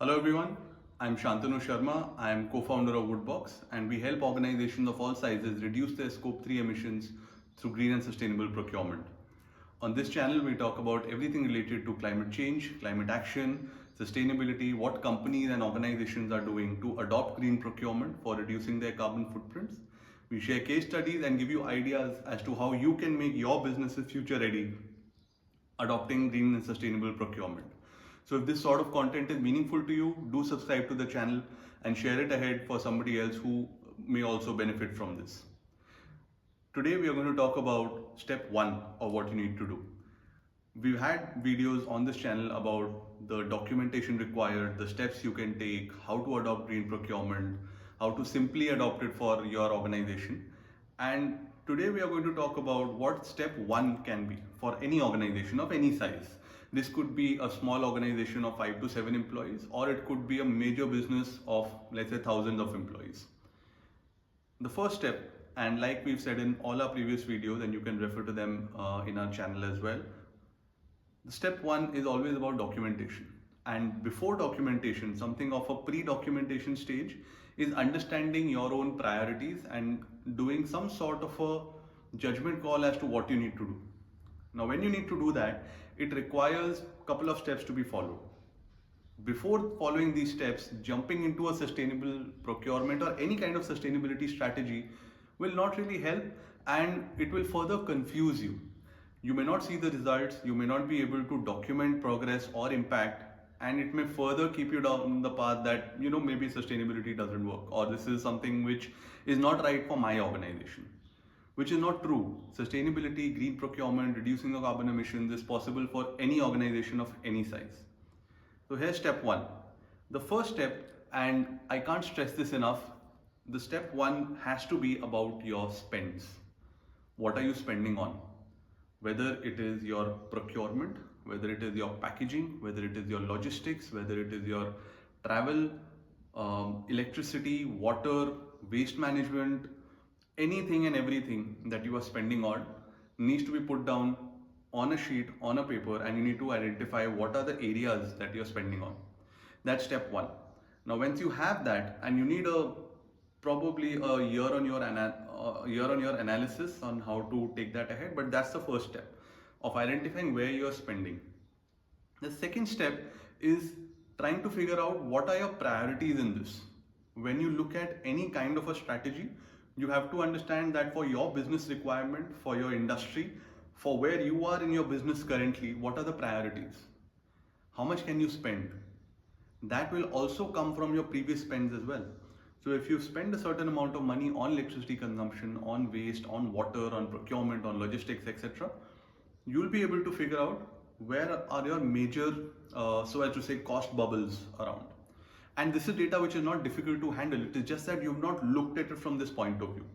Hello everyone, I'm Shantanu Sharma. I am co-founder of Woodbox and we help organizations of all sizes reduce their scope 3 emissions through green and sustainable procurement. On this channel, we talk about everything related to climate change, climate action, sustainability, what companies and organizations are doing to adopt green procurement for reducing their carbon footprints. We share case studies and give you ideas as to how you can make your businesses future ready adopting green and sustainable procurement. So if this sort of content is meaningful to you, do subscribe to the channel and share it ahead for somebody else who may also benefit from this. Today we are going to talk about step 1 of what you need to do. We've had videos on this channel about the documentation required, the steps you can take, how to adopt green procurement, how to simply adopt it for your organization. And today we are going to talk about what step 1 can be for any organization of any size. This could be a small organization of 5 to 7 employees, or it could be a major business of, let's say, thousands of employees. The first step, and like we've said in all our previous videos, and you can refer to them in our channel as well, the step 1 is always about documentation. And before documentation, something of a pre-documentation stage is understanding your own priorities and doing some sort of a judgment call as to what you need to do. Now, when you need to do that, it requires a couple of steps to be followed. Before following these steps, jumping into a sustainable procurement or any kind of sustainability strategy will not really help, and it will further confuse you. You may not see the results, you may not be able to document progress or impact, and it may further keep you down the path that, maybe sustainability doesn't work, or this is something which is not right for my organization. Which is not true. Sustainability, green procurement, reducing the carbon emissions is possible for any organization of any size. So here's step 1. The first step, and I can't stress this enough, the step 1 has to be about your spends. What are you spending on? Whether it is your procurement, whether it is your packaging, whether it is your logistics, whether it is your travel, electricity, water, waste management, anything and everything that you are spending on needs to be put down on a sheet, on a paper, and you need to identify what are the areas that you're spending on. That's step 1. Now, once you have that, and you need probably a year on your analysis on how to take that ahead, but that's the first step of identifying where you're spending. The second step is trying to figure out what are your priorities in this. When you look at any kind of a strategy, you have to understand that for your business requirement, for your industry, for where you are in your business currently, what are the priorities? How much can you spend? That will also come from your previous spends as well. So if you spend a certain amount of money on electricity consumption, on waste, on water, on procurement, on logistics, etc., you'll be able to figure out where are your major, so as to say, cost bubbles around. And this is data which is not difficult to handle. It is just that you've not looked at it from this point of view.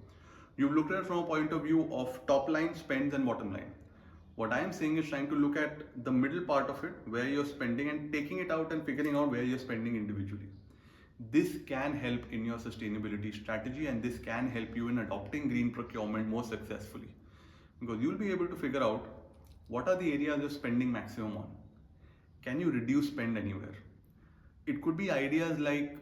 You've looked at it from a point of view of top line, spends, and bottom line. What I am saying is trying to look at the middle part of it, where you're spending, and taking it out and figuring out where you're spending individually. This can help in your sustainability strategy, and this can help you in adopting green procurement more successfully. Because you'll be able to figure out what are the areas you're spending maximum on. Can you reduce spend anywhere? It could be ideas like,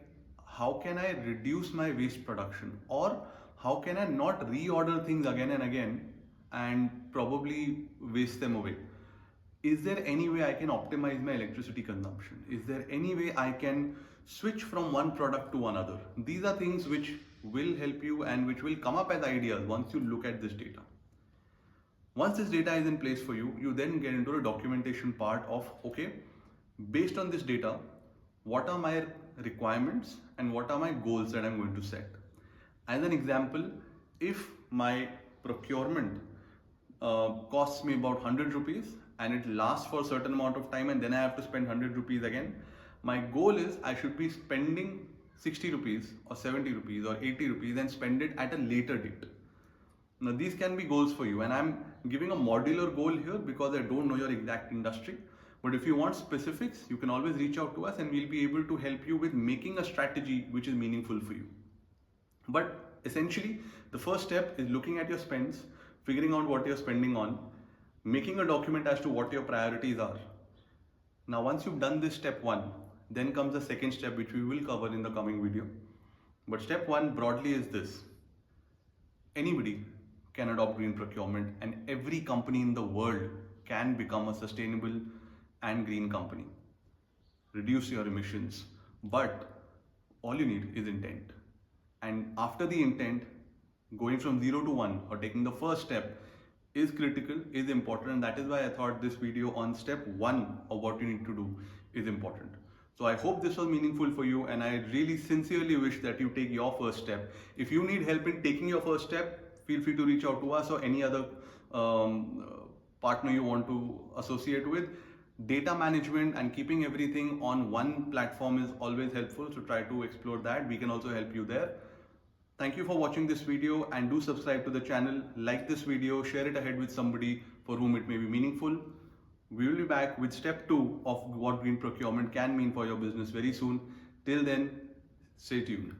how can I reduce my waste production, or how can I not reorder things again and again and probably waste them away? Is there any way I can optimize my electricity consumption? Is there any way I can switch from one product to another? These are things which will help you and which will come up as ideas once you look at this data. Once this data is in place for you, you then get into the documentation part of, okay, based on this data, what are my requirements and what are my goals that I'm going to set? As an example, if my procurement costs me about 100 rupees and it lasts for a certain amount of time and then I have to spend 100 rupees again, my goal is I should be spending 60 rupees or 70 rupees or 80 rupees and spend it at a later date. Now, these can be goals for you, and I'm giving a modular goal here because I don't know your exact industry. But if you want specifics, you can always reach out to us and we'll be able to help you with making a strategy which is meaningful for you. But essentially, the first step is looking at your spends, figuring out what you're spending on, making a document as to what your priorities are. Now, once you've done this step 1, Then comes the second step, which we will cover in the coming video. But step one broadly is this: anybody can adopt green procurement, and every company in the world can become a sustainable and green company. Reduce your emissions, but all you need is intent. And after the intent, going from 0 to 1 or taking the first step is critical, is important, and that is why I thought this video on step 1 of what you need to do is important. So I hope this was meaningful for you, and I really sincerely wish that you take your first step. If you need help in taking your first step, feel free to reach out to us or any other partner you want to associate with. Data management and keeping everything on one platform is always helpful, so try to explore that. We can also help you there. Thank you for watching this video, and do subscribe to the channel, like this video, share it ahead with somebody for whom it may be meaningful. We will be back with step 2 of what green procurement can mean for your business very soon. Till then, stay tuned.